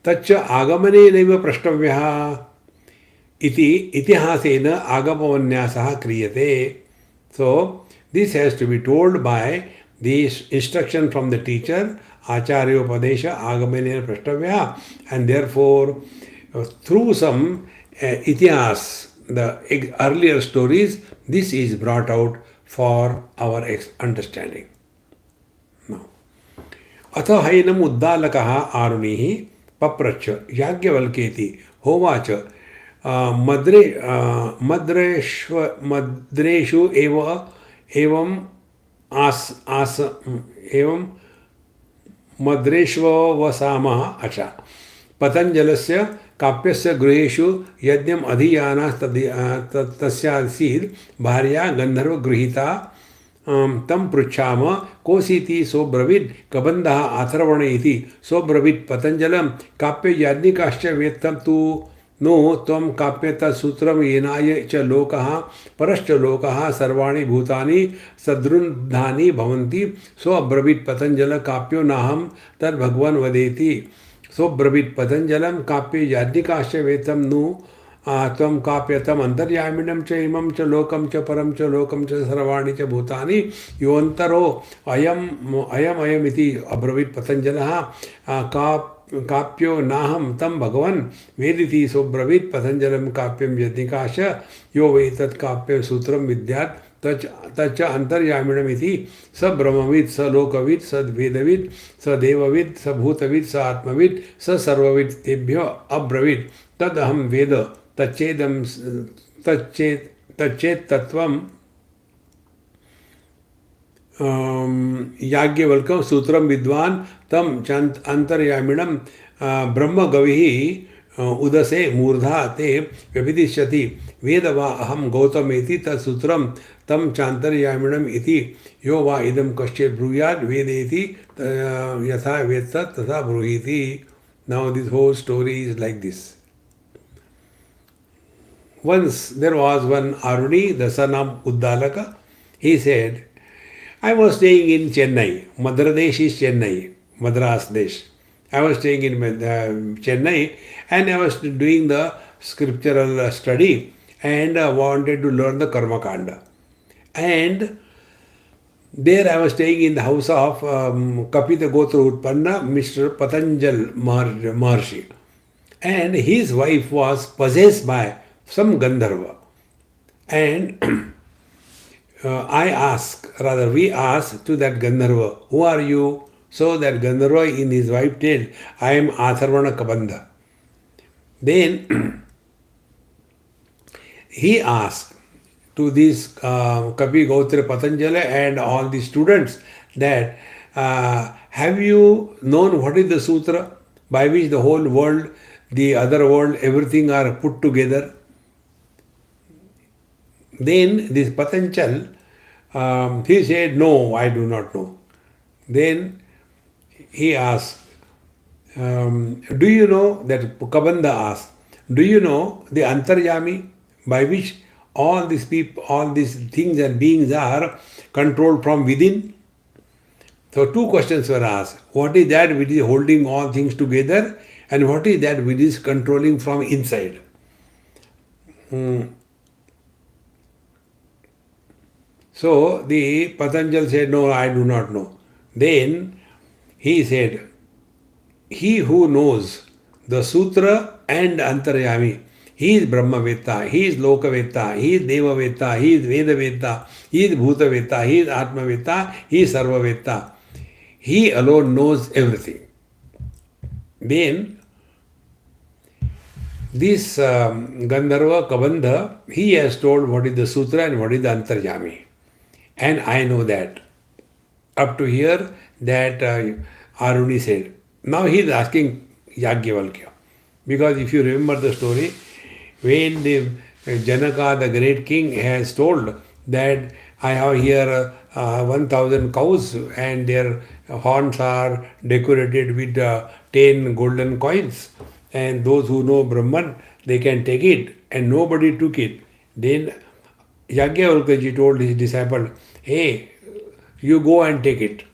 Tacha Agamane Neva Prashtavyaha Iti Itihasena Agamavanyasaha Kriyate. So this has to be told by this instruction from the teacher, Acharya Upadesha Agamane Prashtavyaha, and therefore through some itihas, the earlier stories, this is brought out for our understanding. Now, Atha Hainam Uddalakaha Arunihi Papracha Yagyavalketi Hovacha Madreshu evam Madreshvavasamaha acha Patanjalasya काप्यस्य गृहेषु यज्ञम अधियाना तस्यासीद भार्या गंधर्व गृहीता तम पृच्छाम कोसीति सोब्रवीद कबंधः अथर्वण इति सोब्रवीद पतंजलम काप्य याज्ञिकाश्च वेत्तम तु no त्वं काप्यत सूत्रम येनाय च लोकः परश्च लोकः सर्वाणि भूतानि सदृन्धानि भवन्ति सोब्रवीद पतंजल काप्यो नाहं तद् भगवान् वदेति सोब्रवीत पतंजलम काप्य याज्ञिकाश्च वेतम नु त्वं काप्यतम अंतर्यामिनं च इमं च लोकं च परं च लोकं च सर्वाणि च भूतानि योऽन्तरो अयमिति अब्रवीत पतंजलः काप्यो नाहं तं भगवन् वेदिति सोब्रवीत पतंजलम काप्यं याज्ञिकाश्च यो वै तत् काप्य सूत्रं विद्यात् तच्च अंतर्यामिणमिति स ब्रह्मविद स लोकविद स वेदविद स देवविद स भूतविद स आत्मविद स सर्वविद तेभ्यो अब्रवीद तदहं वेद तच्चेदं तच्चेत् तत्वं याज्ञवल्क्यं सूत्रं विद्वान् तं च अंतर्यामिणं ब्रह्मगविः उदसे मूर्धा ते व्यभिदिश्यति वेद वा अहम गौतमेति तत्सूत्रम तम चांतर्यामिणम इति यो वा इदम कश्चित् ब्रूयात् वेदेति यथा वेत्त तथा ब्रूहीति. Now this whole story is like this. Once there was one Aruni, the son of Uddalaka. He said, I was staying in Chennai. Madradesh is Chennai, Madras Desh. I was staying in Chennai and I was doing the scriptural study and wanted to learn the Karma Kanda. And there I was staying in the house of Kapita Gotra Utpanna, Mr. Patanjal Maharshi. And his wife was possessed by some Gandharva. And we asked to that Gandharva, who are you? So that Gandharva in his wife tale, I am Atharvana Kabandha. Then he asked to these Kapi, Gautra, Patanjali and all the students that have you known what is the sutra by which the whole world, the other world, everything are put together? Then this Patanjal, he said, no, I do not know. Then he asked, do you know, that Kabanda asked, do you know the Antaryami by which all these people, all these things and beings are controlled from within? So two questions were asked. What is that which is holding all things together, and what is that which is controlling from inside? So the Patanjal said, no, I do not know. Then he said, he who knows the Sutra and Antaryami, he is Brahmavetta, he is Lokavetta, he is Devavetta, he is Vedavetta, he is Bhutavetta, he is Atmavetta, he is Sarvavetta. He alone knows everything. Then this Gandharva Kabandha, he has told what is the Sutra and what is the Antaryami. And I know that. Up to here, that Aruni said. Now he is asking Yagyavalkya. Because if you remember the story, when the Janaka, the great king, has told that I have here 1,000 cows and their horns are decorated with 10 golden coins, and those who know Brahman, they can take it, and nobody took it. Then Yagyavalkya told his disciple, hey, you go and take it.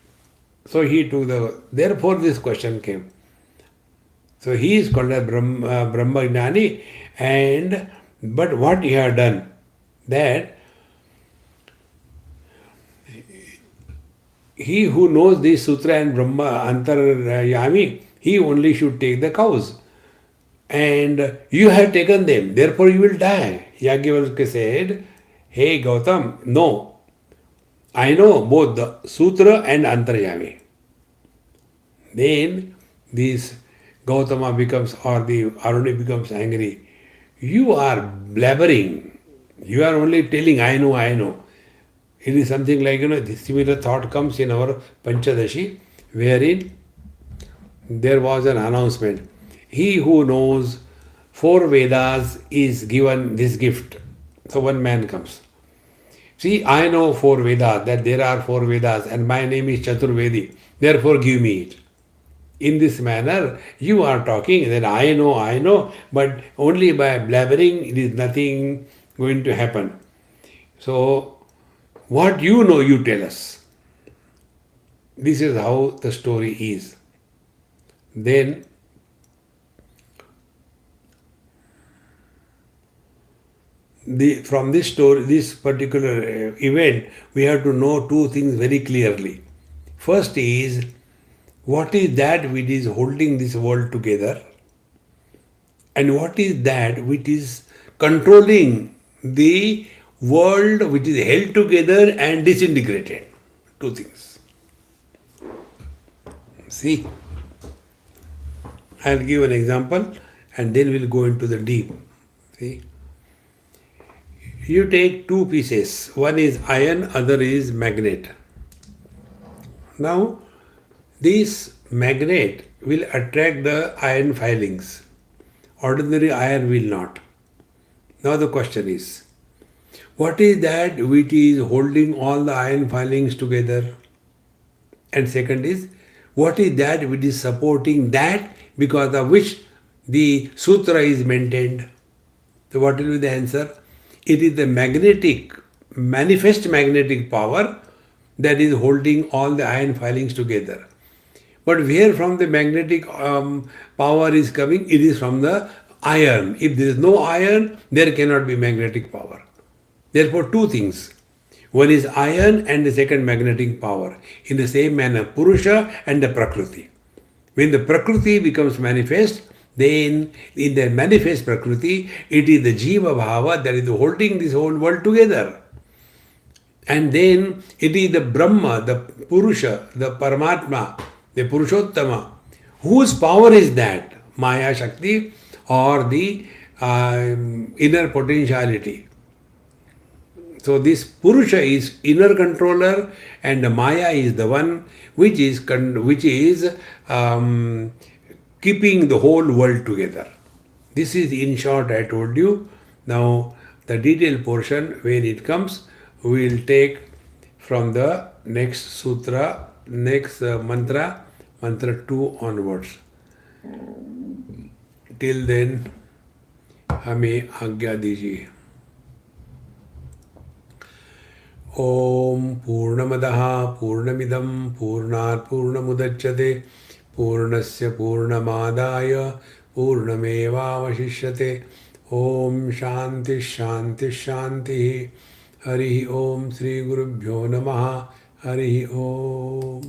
So he took therefore this question came. So he is called as Brahmagnani, but what he had done, that he who knows this Sutra and Brahma Antaryami, he only should take the cows. And you have taken them, therefore you will die. Yagyavalkya said, hey Gautam, no. I know both the Sutra and Antaryami. Then this Gautama becomes, or the Aruni becomes angry. You are blabbering. You are only telling, I know, I know. It is something like, this similar thought comes in our Panchadashi, wherein there was an announcement. He who knows 4 Vedas is given this gift. So one man comes. See, I know 4 Vedas, that there are 4 Vedas, and my name is Chaturvedi. Therefore give me it. In this manner, you are talking that I know, but only by blabbering, it is nothing going to happen. So, what you know, you tell us. This is how the story is. Then, from this story, this particular event, we have to know 2 things very clearly. First is, what is that which is holding this world together? And what is that which is controlling the world which is held together and disintegrated? 2 things. See, I'll give an example and then we'll go into the deep. See, you take 2 pieces. One is iron, other is magnet. Now, this magnet will attract the iron filings. Ordinary iron will not. Now the question is, what is that which is holding all the iron filings together? And second is, what is that which is supporting that because of which the sutra is maintained? So what will be the answer? It is the manifest magnetic power that is holding all the iron filings together. But where from the magnetic power is coming? It is from the iron. If there is no iron, there cannot be magnetic power. Therefore, 2 things. One is iron and the second magnetic power. In the same manner, Purusha and the Prakruti. When the Prakruti becomes manifest, then in the manifest Prakruti, it is the Jiva Bhava that is holding this whole world together. And then it is the Brahma, the Purusha, the Paramatma, the Purushottama. Whose power is that? Maya Shakti or the inner potentiality? So this Purusha is inner controller, and Maya is the one which is keeping the whole world together. This is in short I told you. Now the detailed portion when it comes we will take from the next sutra, next mantra, mantra 2 onwards. Till then हमें आज्ञा दीजिए. ओम पूर्णमदः पूर्णमिदं पूर्णात् पूर्णमुदच्यते पूर्णस्य पूर्णमादाय पूर्णमेवावशिष्यते. ओम शांति शांति शांति. हरि ओम. श्री गुरुभ्यो नमः. हरि ओम.